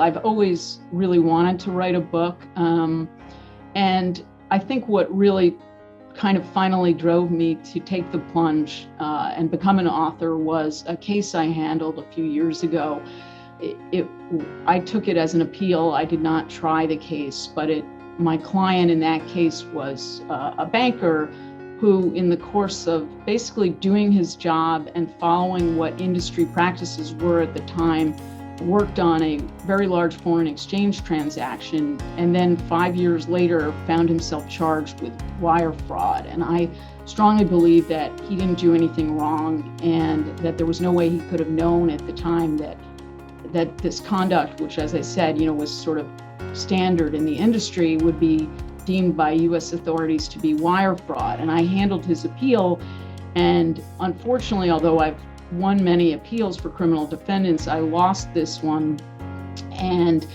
I've always really wanted to write a book. And I think what really kind of finally drove me to take the plunge and become an author was a case I handled a few years ago. I took it as an appeal. I did not try the case, but my client in that case was a banker who, in the course of basically doing his job and following what industry practices were at the time, worked on a very large foreign exchange transaction, and then 5 years later found himself charged with wire fraud. And I strongly believe that he didn't do anything wrong, and that there was no way he could have known at the time that this conduct, which, as I said, was sort of standard in the industry, would be deemed by U.S. authorities to be wire fraud. And I handled his appeal, and unfortunately, although I've won many appeals for criminal defendants, I lost this one. And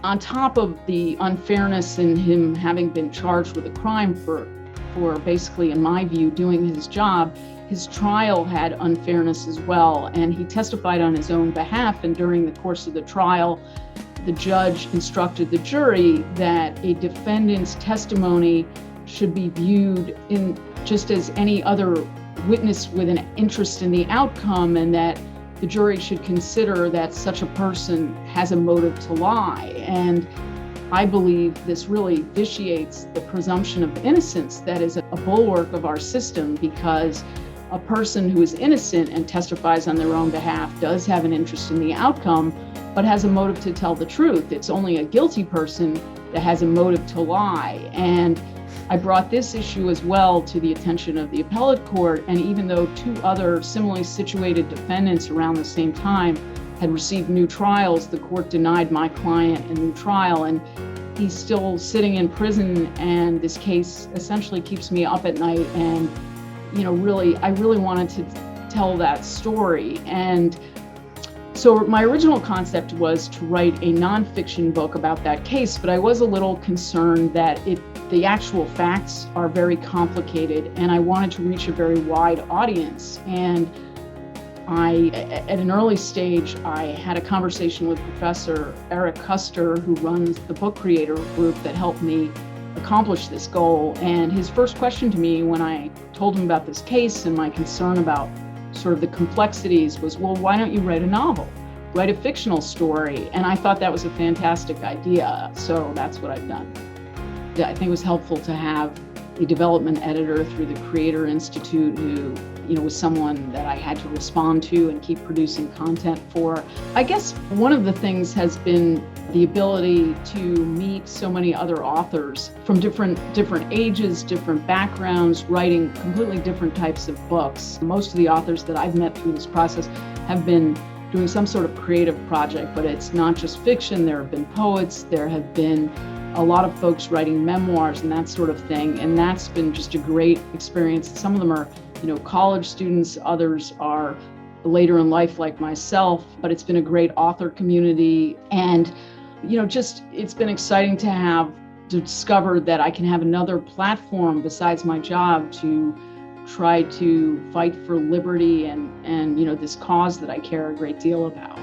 on top of the unfairness in him having been charged with a crime for basically, in my view, doing his job, his trial had unfairness as well. And he testified on his own behalf. And during the course of the trial, the judge instructed the jury that a defendant's testimony should be viewed in just as any other witness with an interest in the outcome, and that the jury should consider that such a person has a motive to lie. And I believe this really vitiates the presumption of innocence that is a bulwark of our system, because a person who is innocent and testifies on their own behalf does have an interest in the outcome, but has a motive to tell the truth. It's only a guilty person that has a motive to lie. And I brought this issue as well to the attention of the appellate court, and even though two other similarly situated defendants around the same time had received new trials, the court denied my client a new trial, and he's still sitting in prison. And this case essentially keeps me up at night. And I really wanted to tell that story. And so my original concept was to write a nonfiction book about that case, but I was a little concerned that the actual facts are very complicated, and I wanted to reach a very wide audience. And at an early stage, I had a conversation with Professor Eric Custer, who runs the book creator group that helped me accomplish this goal. And his first question to me when I told him about this case and my concern about sort of the complexities was, well, why don't you write a novel? Write a fictional story. And I thought that was a fantastic idea. So that's what I've done. I think it was helpful to have a development editor through the Creator Institute who, was someone that I had to respond to and keep producing content for. I guess one of the things has been the ability to meet so many other authors from different ages, different backgrounds, writing completely different types of books. Most of the authors that I've met through this process have been doing some sort of creative project, but it's not just fiction. There have been poets, there have been a lot of folks writing memoirs and that sort of thing. And that's been just a great experience. Some of them are, college students, others are later in life like myself, but it's been a great author community. And, it's been exciting to discover that I can have another platform besides my job to try to fight for liberty and this cause that I care a great deal about.